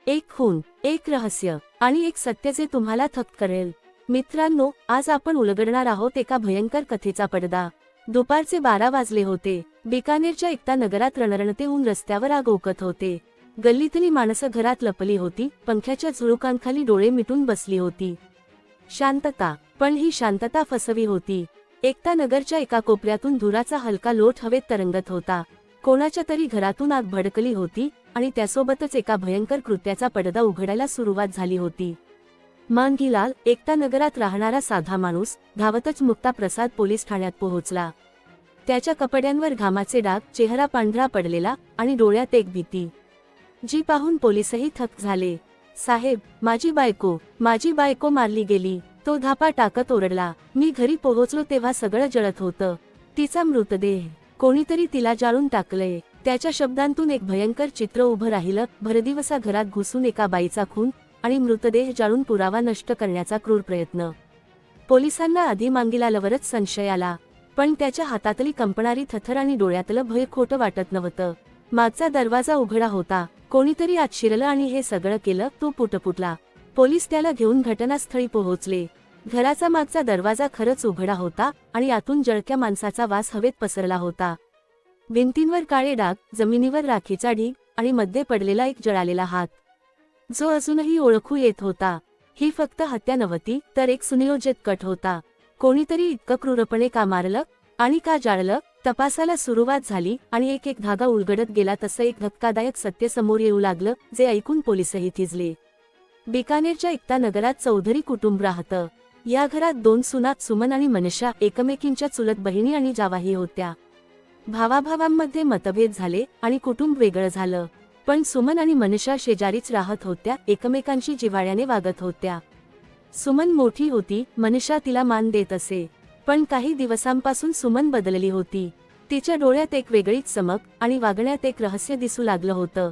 एक खून, एक रहस्य आणि एक सत्य जे तुम्हाला थक्क करेल. मित्रांनो, आज आपण उलगडणार आहोत एका भयंकर कथेचा पडदा. दुपारचे 12 वाजले होते. बिकानेरच्या एकता नगरात रणरणते ऊन रस्त्यावर आग ओकत होते. गल्लीतली माणसं घरात लपली होती, पंख्याच्या झुळुकांखाली डोळे मिटून बसली होती. शांतता, पण ही शांतता फसवी होती. एकता नगरच्या एका कोपऱ्यातून धुराचा हलका लोट हवेत तरंगत होता. कोणाच्या तरी घरातून आग भडकली होती आणि त्यासोबतच एका भयंकर कृत्याचा पडदा उघडायला सुरुवात झाली होती. मांगीलाल, एकता नगरात राहणारा साधा माणूस, धावतच मुक्ता प्रसाद पोलीस ठाण्यात पोहोचला. त्याच्या कपड्यांवर घामाचे डाग, चेहरा पांढरा पडलेला आणि डोळ्यात एक भीती, जी पाहून पोलीसही थक्क झाले. साहेब, माझी बायको मारली गेली, तो धापा टाकत ओरडला. मी घरी पोहोचलो तेव्हा सगळं जळत होतं. तिचा मृतदेह, कोणीतरी तिला जाळून टाकलंय. त्याच्या शब्दांतून एक भयंकर चित्र उभं राहिलं. भरदिवसा घरात घुसून एका बाईचा खून आणि मृतदेह जाळून पुरावा नष्ट करण्याचा क्रूर प्रयत्न. पोलिसांना आधी मांगीलालवरच संशय आला, पण त्याच्या हातातली कंपणारी थथर आणि डोळ्यातलं भय खोटं वाटत नव्हतं. मागचा दरवाजा उघडा होता. कोणीतरी आत शिरलं आणि हे सगळं केलं. तो पुटपुटला. पोलीस त्याला घेऊन घटनास्थळी पोहोचले. घराचा मागचा दरवाजा खरंच उघडा होता आणि आतून जळक्या माणसाचा वास हवेत पसरला होता. भिंतींवर काळे डाग, जमिनीवर राखीचा ढीग आणि मध्ये पडलेला एक जळालेला हात, जो अजूनही ओळखू येत होता. ही फक्त हत्या नव्हती, तर एक सुनियोजित कट होता. कोणीतरी इतकं क्रूरपणे का मारलं आणि का जाळलं? तपासाला सुरुवात झाली आणि एक एक धागा उलगडत गेला. तसं एक धक्कादायक सत्य समोर येऊ लागलं, जे ऐकून पोलीसही थिजले. बिकानेरच्या एकता नगरात चौधरी कुटुंब राहतं. या घरात 2 सुना, सुमन आणि मनीषा, एकमेकींच्या चुलत बहिणी आणि जावाही होत्या. भावाभावांमध्ये मतभेद झाले आणि कुटुंब वेगळं झालं, पण सुमन आणि मनीषा शेजारीच राहत होत्या, एकमेकांशी जिव्हाळ्याने वागत होत्या. सुमन मोठी होती, मनीषा तिला मान देत असे. पण काही दिवसांपासून सुमन बदलली होती. तिच्या डोळ्यात एक वेगळीच चमक आणि वागण्यात एक रहस्य दिसू लागलं होतं.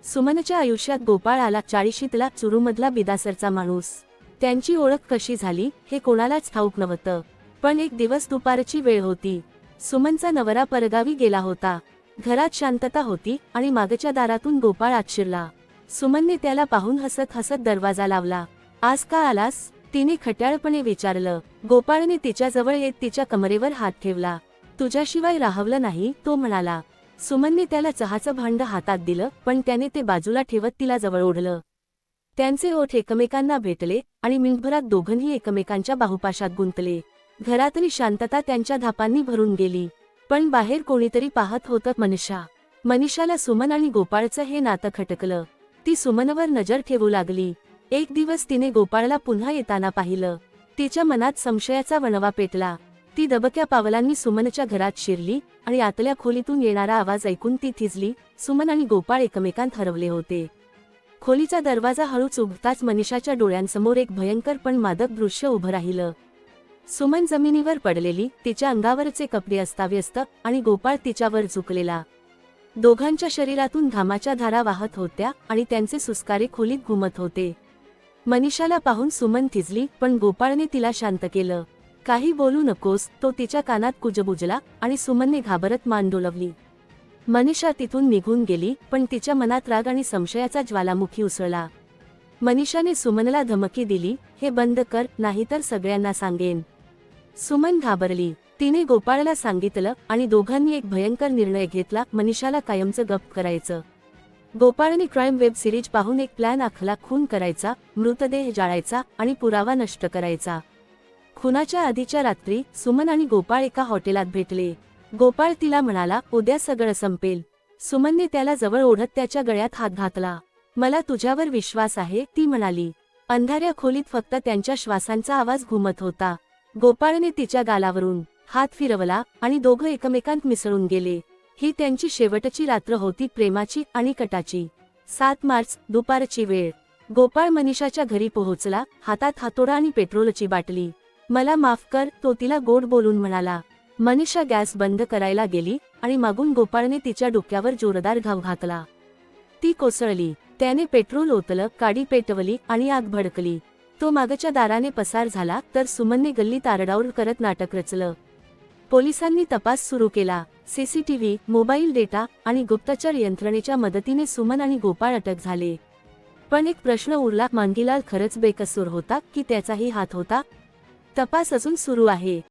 सुमनच्या आयुष्यात गोपाळ आला. 40शीतला, चुरूमधला बिदासरचा माणूस. त्यांची ओळख कशी झाली हे कोणालाच ठाऊक नव्हतं. पण एक दिवस दुपारची वेळ होती. सुमनचा नवरा परगावी गेला होता. घरात शांतता होती आणि मागच्या दारातून गोपाळ आत शिरला. सुमनने त्याला पाहून हसत हसत दरवाजा लावला. आज का आलास? तिने खट्याळपणे विचारलं. गोपाळने तिच्याजवळ येत तिच्या कमरेवर हात ठेवला. तुझ्याशिवाय राहवलं नाही, तो म्हणाला. सुमनने त्याला चहाचं भांड हातात दिलं, पण त्याने ते बाजूला ठेवत तिला जवळ ओढलं. त्यांचे ओठ एकमेकांना भेटले आणि मिनिटभरात दोघंही एकमेकांच्या बाहुपाशात गुंतले. घरातली शांतता त्यांच्या धापांनी भरून गेली. पण बाहेर कोणीतरी पाहत होतं. मनीषाला सुमन आणि गोपाळचं हे नातं खटकलं. ती सुमनवर नजर ठेवू लागली. एक दिवस तिने गोपाळला पुन्हा येताना पाहिलं. तिच्या मनात संशयाचा वणवा पेटला. ती दबक्या पावलांनी सुमनच्या घरात शिरली आणि आतल्या खोलीतून येणारा आवाज ऐकून ती थिजली. सुमन आणि गोपाळ एकमेकांत हरवले होते. खोलीचा दरवाजा हळूच उघडताच मनीषाच्या डोळ्यांसमोर एक भयंकर पण मादक दृश्य उभं राहिलं. सुमन जमिनीवर पडलेली, तिच्या अंगावरचे कपडे अस्ताव्यस्त आणि गोपाळ तिच्यावर झुकलेला. दोघांच्या शरीरातून घामाच्या धारा वाहत होत्या आणि त्यांचे सुस्कारे खोलीत घुमत होते. मनीषाला पाहून सुमन थिजली, पण गोपाळने तिला शांत केलं. काही बोलू नकोस, तो तिच्या कानात कुजबुजला आणि सुमनने घाबरत मान डोलवली. मनीषा तिथून निघून गेली, पण तिच्या मनात राग आणि संशयाचा ज्वालामुखी उसळला. मनीषाने सुमनला धमकी दिली, हे बंद कर, नाहीतर सगळ्यांना सांगेन. सुमन घाबरली. तिने गोपाळला सांगितलं आणि दोघांनी एक भयंकर निर्णय घेतला, मनीषाला कायमचं गप्प करायचं. गोपाळने क्राईम वेब सिरीज पाहून एक प्लॅन आखला. खून करायचा, मृतदेह जाळायचा आणि पुरावा नष्ट करायचा. खुनाच्या आधीच्या रात्री सुमन आणि गोपाळ एका हॉटेलात भेटले. गोपाळ तिला म्हणाला, उद्या सगळं संपेल. सुमनने त्याला जवळ ओढत त्याच्या गळ्यात हात घातला. मला तुझ्यावर विश्वास आहे, ती म्हणाली. अंधाऱ्या खोलीत फक्त त्यांच्या श्वासांचा आवाज घुमत होता. गोपाळने तिच्या गालावरून हात फिरवला आणि दोघं एकमेकांत मिसळून गेले. ही त्यांची शेवटची रात्र होती, प्रेमाची आणि कटाची. 7 मार्च, दुपारची वेळ. गोपाळ मनीषाच्या घरी पोहोचला, हातात हातोडा आणि पेट्रोलची बाटली. मला माफ कर, तो तिला गोड बोलून म्हणाला. मनीषा गॅस बंद करायला गेली आणि मागून गोपाळने तिच्या डोक्यावर जोरदार घाव घातला. ती कोसळली. त्याने पेट्रोल ओतलं, काडी पेटवली आणि आग भडकली. तो मागच्या दाराने पसार झाला, तर सुमनने गल्लीत आरडाओरड करत नाटक रचलं. पोलिसांनी तपास सुरू केला. सीसीटीव्ही, मोबाईल डेटा आणि गुप्तचर यंत्रणेच्या मदतीने सुमन आणि गोपाळ अटक झाले. पण एक प्रश्न उरला, मांगीलाल खरंच बेकसूर होता की त्याचाही हात होता? तपास अजून सुरू आहे.